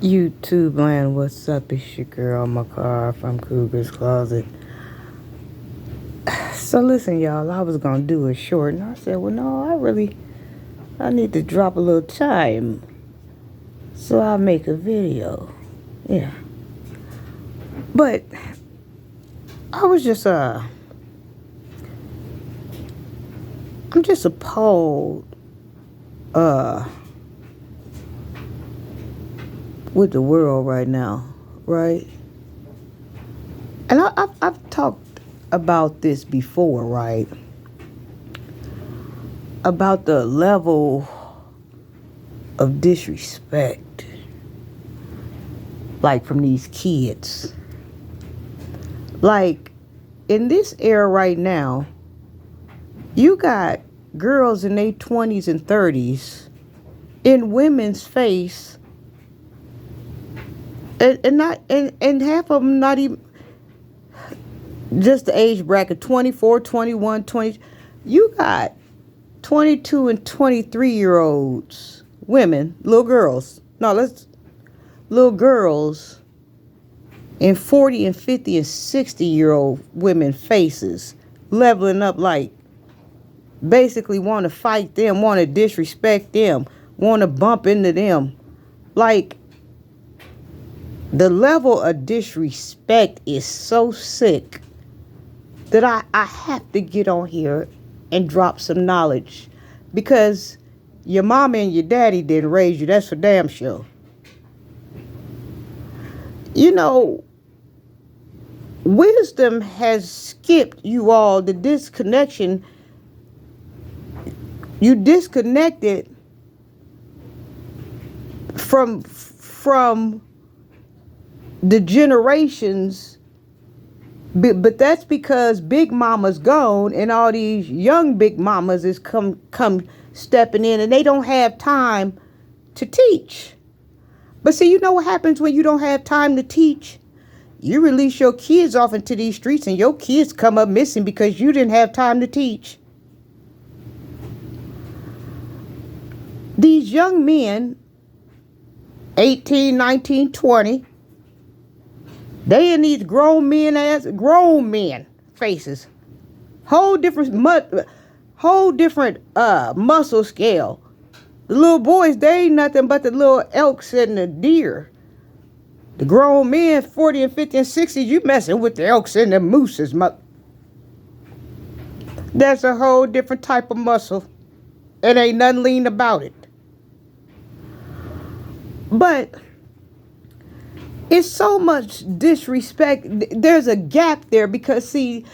YouTube land, what's up? It's your girl, my car from Cougar's Closet. So listen, y'all, I was gonna do it short, and I said, well, no, I need to drop a little time, so I'll make a video. Yeah, but I was just I'm just appalled with the world right now, right? And I've talked about this before, right? About the level of disrespect, like from these kids. Like in this era right now, you got girls in their 20s and 30s in women's face, and half of them not even just the age bracket 24, 21, 20. You got 22 and 23-year-olds women, little girls. No, little girls in 40 and 50 and 60-year-old women faces, leveling up, like basically want to fight them, want to disrespect them, want to bump into them. Like, the level of disrespect is so sick that I have to get on here and drop some knowledge, because your mama and your daddy didn't raise you. That's for damn sure. You know, wisdom has skipped you all the disconnection. You disconnected from the generations, but that's because Big Mama's gone and all these young Big Mamas is come stepping in, and they don't have time to teach. But see, you know what happens when you don't have time to teach? You release your kids off into these streets, and your kids come up missing because you didn't have time to teach. These young men, 18, 19, 20, they in these grown men faces. Whole different muscle scale. The little boys, they ain't nothing but the little elks and the deer. The grown men, 40 and 50 and 60, you messing with the elks and the mooses. That's a whole different type of muscle. It ain't nothing lean about it. But it's so much disrespect. There's a gap there because, see,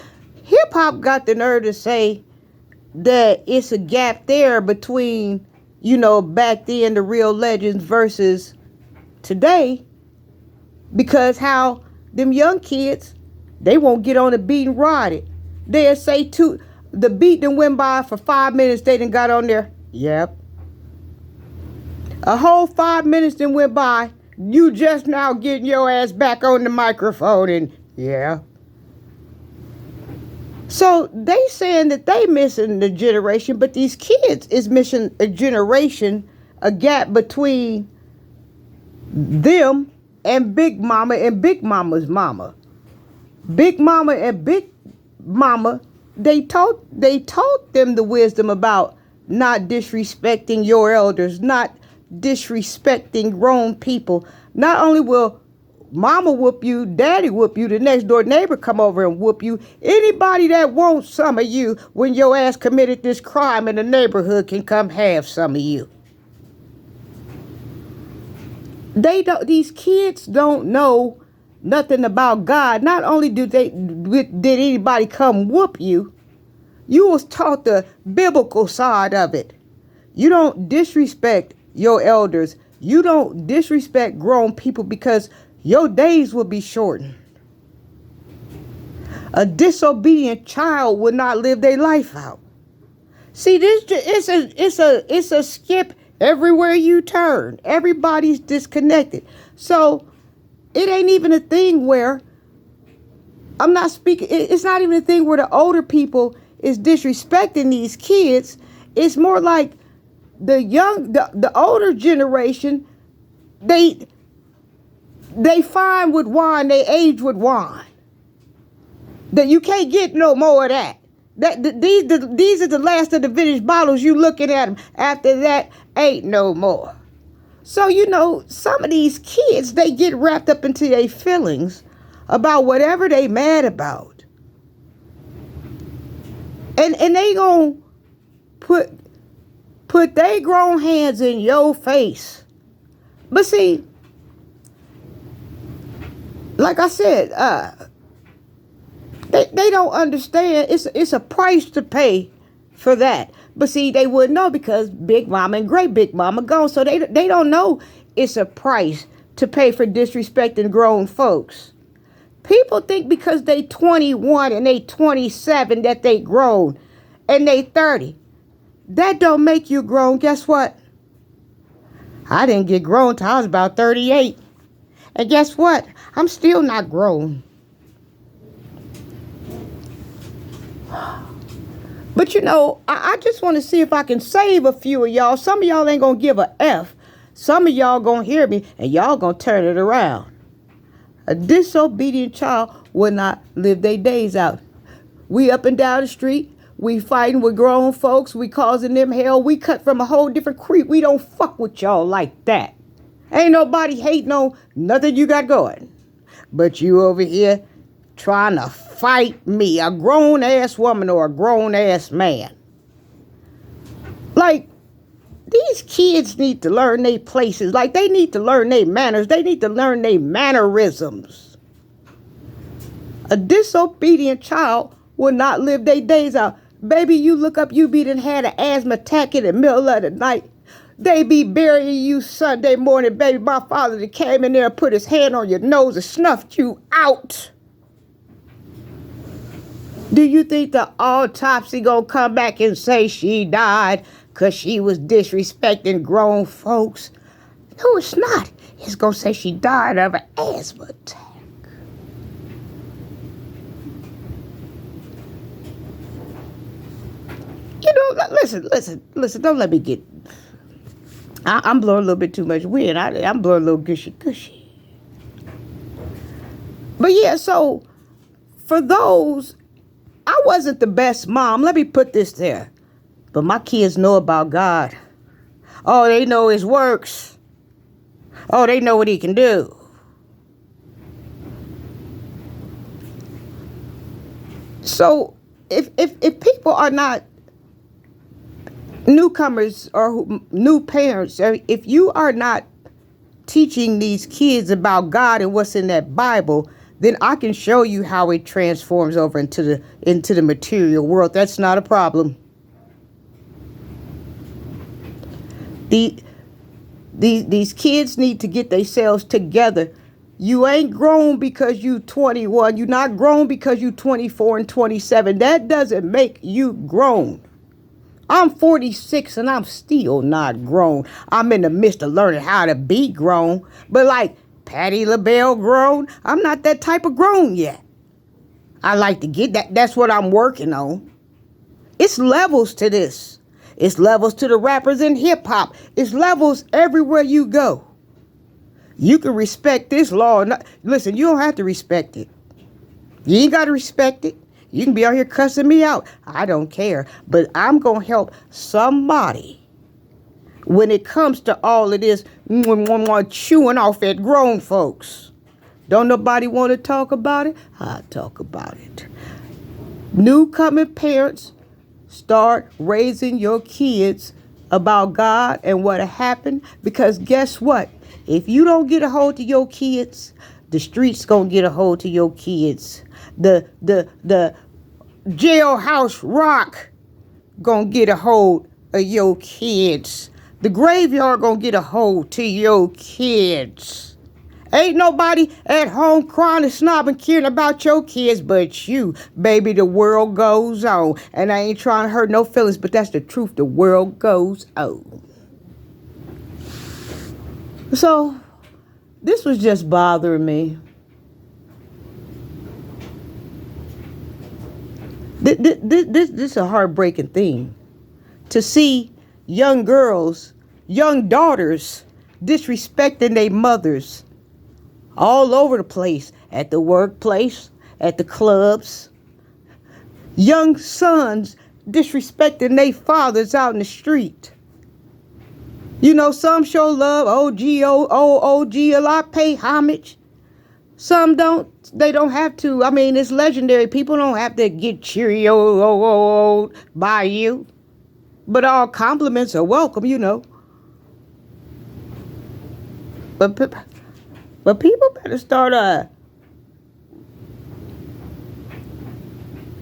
hip-hop got the nerve to say that it's a gap there between, you know, back then, the real legends versus today, because how them young kids, they won't get on the beat and ride it. They'll say the beat done went by for 5 minutes, they done got on there. Yep. A whole 5 minutes done went by. You just now getting your ass back on the microphone, and yeah. So they saying that they missing the generation, but these kids is missing a generation, a gap between them and Big Mama and Big Mama's mama. Big Mama and Big Mama, they taught them the wisdom about not disrespecting your elders, not disrespecting grown people. Not only will mama whoop you, daddy whoop you, the next door neighbor come over and whoop you. Anybody that wants some of you when your ass committed this crime in the neighborhood can come have some of you. These kids don't know nothing about God. Not only did anybody come whoop you, you was taught the biblical side of it. You don't disrespect your elders. You don't disrespect grown people, because your days will be shortened. A disobedient child would not live their life out. See, it's a skip everywhere you turn. Everybody's disconnected. So it ain't even a thing where I'm not speaking. It's not even a thing where the older people is disrespecting these kids. It's more like the older generation, they They fine with wine, they age with wine. That you can't get no more of that. These are the last of the vintage bottles. You looking at them. After that, ain't no more. So, some of these kids, they get wrapped up into their feelings about whatever they mad about. And they gonna put their grown hands in your face. But see, like I said, they don't understand. It's a price to pay for that. But see, they wouldn't know because Big Mama and Great Big Mama gone. So they don't know it's a price to pay for disrespecting grown folks. People think because they 21 and they 27 that they grown and they 30. That don't make you grown. Guess what? I didn't get grown till I was about 38. And guess what? I'm still not grown. But I just want to see if I can save a few of y'all. Some of y'all ain't going to give a F. Some of y'all going to hear me and y'all going to turn it around. A disobedient child will not live their days out. We up and down the street. We fighting with grown folks. We causing them hell. We cut from a whole different creek. We don't fuck with y'all like that. Ain't nobody hating on nothing you got going. But you over here trying to fight me, a grown-ass woman or a grown-ass man. Like, these kids need to learn their places. Like, they need to learn their manners. They need to learn their mannerisms. A disobedient child will not live their days out. Baby, you look up, you be done had an asthma attack in the middle of the night. They be burying you Sunday morning, baby. My father that came in there and put his hand on your nose and snuffed you out. Do you think the autopsy gonna come back and say she died because she was disrespecting grown folks? No, it's not. It's gonna say she died of an asthma attack. Listen, don't let me get... I'm blowing a little bit too much wind. I'm blowing a little gushy. But yeah, so for those, I wasn't the best mom. Let me put this there. But my kids know about God. Oh, they know his works. Oh, they know what he can do. So if people are not newcomers or new parents, or if you are not teaching these kids about God and what's in that Bible, then I can show you how it transforms over into the material world. That's not a problem. These kids need to get themselves together. You ain't grown because you 21. You're not grown because you 24 and 27. That doesn't make you grown. I'm 46 and I'm still not grown. I'm in the midst of learning how to be grown. But like Patti LaBelle grown, I'm not that type of grown yet. I like to get that. That's what I'm working on. It's levels to this. It's levels to the rappers in hip hop. It's levels everywhere you go. You can respect this law. Listen, you don't have to respect it. You ain't got to respect it. You can be out here cussing me out. I don't care. But I'm going to help somebody when it comes to all of this chewing off at grown folks. Don't nobody want to talk about it? I'll talk about it. Newcoming parents, start raising your kids about God and what happened. Because guess what? If you don't get a hold of your kids, the streets going to get a hold of your kids. The jailhouse rock gonna get a hold of your kids. The graveyard gonna get a hold to your kids. Ain't nobody at home crying and snobbing, caring about your kids but you. Baby, the world goes on. And I ain't trying to hurt no feelings, but that's the truth. The world goes on. So, this was just bothering me. This is a heartbreaking thing to see young girls, young daughters disrespecting their mothers all over the place, at the workplace, at the clubs. Young sons disrespecting their fathers out in the street. You know, some show love, OG a lot, pay homage. Some don't. They don't have to. I mean, it's legendary. People don't have to get Cheerio by you. But all compliments are welcome, you know. But people better start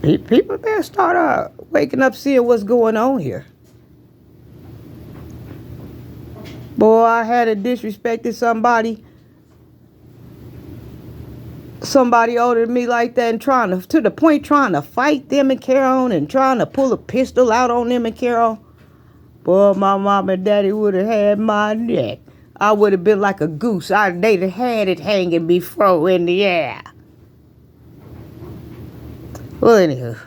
people better start waking up, seeing what's going on here. Boy, I had a disrespected somebody older than me like that, and trying to fight them and carry on, and trying to pull a pistol out on them and carry on. Boy, my mom and daddy would have had my neck. I would have been like a goose. They'd have had it hanging before in the air. Well, anywho.